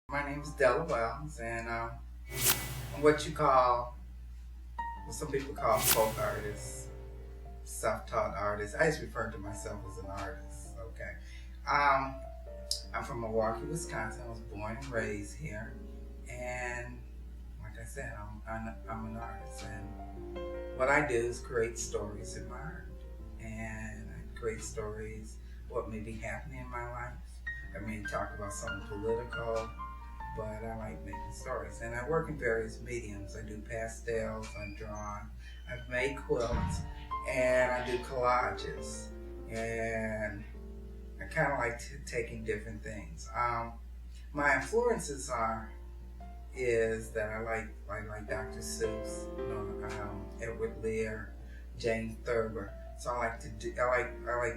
My name is Della and I'm what some people call folk artist, self-taught artist. I just refer to myself as an artist. Okay. Um, I'm from Milwaukee, Wisconsin. I was born and raised here, and like I said, I'm an artist, and what I do is create stories in my art, and I create stories what may be happening in my life. I may talk about something political, but I like making stories. And I work in various mediums. I do pastels, I draw, I've made quilts, and I do collages. And I kind of like taking different things. My influences is that I like Dr. Seuss, Edward Lear, James Thurber. So I like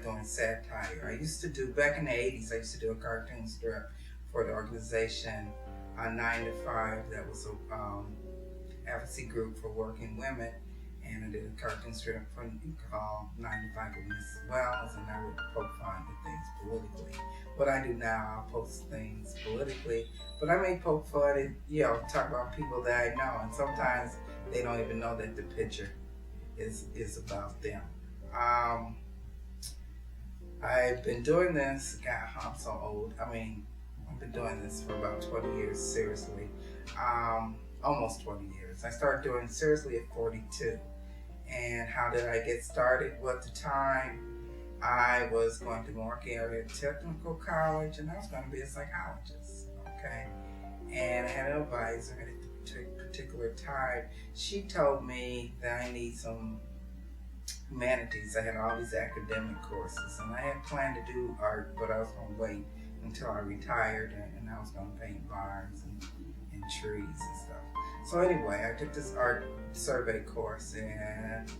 doing satire. I used to do back in the '80s. I used to do a cartoon strip for the organization 9 to 5. That was a advocacy group for working women, and I did a cartoon strip called 9 to 5 with Miss Wells, and I would poke fun at things politically. What I do now, I'll post things politically, but I may poke fun and talk about people that I know, and sometimes they don't even know that the picture is about them. Um, I've been doing this. God, I'm so old. I mean, I've been doing this for about 20 years, seriously. Almost 20 years. I started doing it seriously at 42. And how did I get started? Well, at the time, I was going to Milwaukee Area Technical College, and I was going to be a psychologist. Okay. And I had an advisor at the particular time. She told me that I need some humanities. I had all these academic courses, and I had planned to do art, but I was going to wait until I retired, and I was going to paint barns and trees and stuff. So anyway, I took this art survey course, and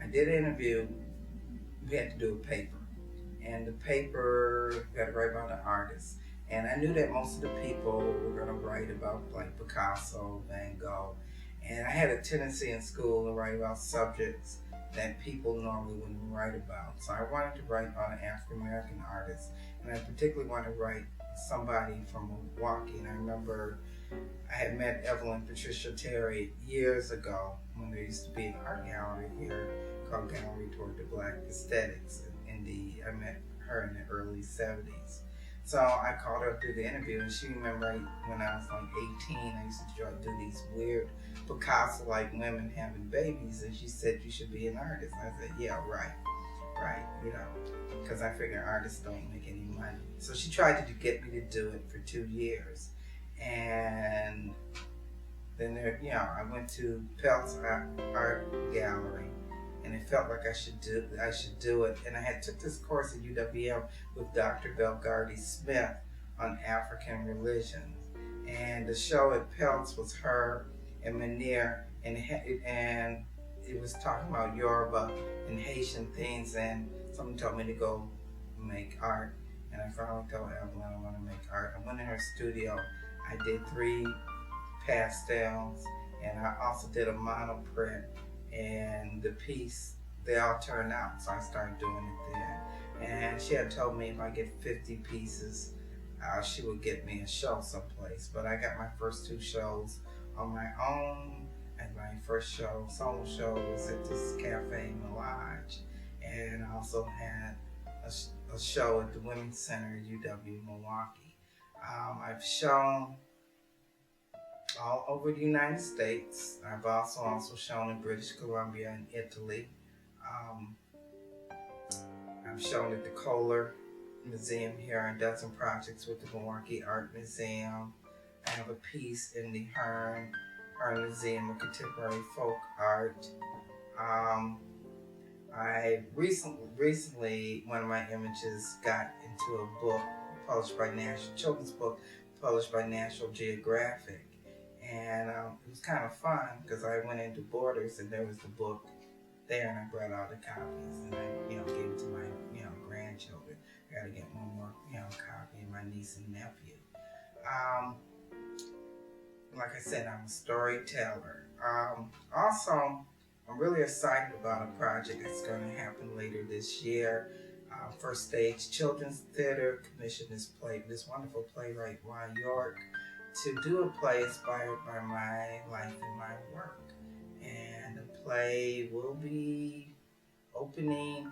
I did an interview. We had to do a paper, and the paper we had to write about an artist. And I knew that most of the people were going to write about like Picasso, Van Gogh, and I had a tendency in school to write about subjects that people normally wouldn't write about. So I wanted to write about an African American artist, and I particularly wanted to write somebody from Milwaukee. And I remember I had met Evelyn Patricia Terry years ago when there used to be an art gallery here called Gallery Toward the Black Aesthetics. I met her in the early 70s. So I called her to the interview, and she remembered when I was like 18, I used to do these weird Picasso-like women having babies, and she said, "You should be an artist." I said, "Yeah, right, because I figure artists don't make any money." So she tried to get me to do it for 2 years, and then I went to Pelt's Art Gallery, and it felt like I should do it. And I had took this course at UWM with Dr. Belgardy Smith on African religions, and the show at Pelt's was her and Manir, and it was talking about Yoruba and Haitian things, and someone told me to go make art, and I finally told Evelyn I want to make art. I went in her studio. I did 3 pastels, and I also did a monoprint, and the piece, they all turned out, so I started doing it there. And she had told me if I get 50 pieces, she would get me a show someplace. But I got my first 2 shows on my own, and my first solo show, was at this cafe in the Lodge, and I also had a show at the Women's Center at UW Milwaukee. I've shown all over the United States. I've also shown in British Columbia and Italy. Um, I've shown at the Kohler Museum here and done some projects with the Milwaukee Art Museum. I have a piece in the Hearn Museum of Contemporary Folk Art. I recently, one of my images got into a book published by children's book published by National Geographic. And it was kind of fun because I went into Borders and there was the book there, and I brought all the copies, and I gave it to my grandchildren. I got to get one more copy of my niece and nephew. Like I said, I'm a storyteller. Also, I'm really excited about a project that's going to happen later this year. First Stage Children's Theater commissioned this wonderful playwright, Ron York, to do a play inspired by my life and my work. And the play will be opening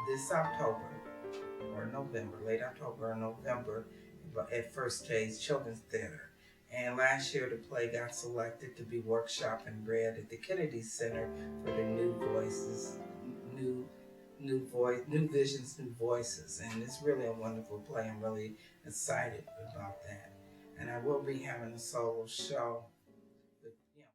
this October or November, late October or November, at First Stage Children's Theater. And last year, the play got selected to be workshop and read at the Kennedy Center for the New Voices, New Visions, New Voices. And it's really a wonderful play. I'm really excited about that. And I will be having a solo show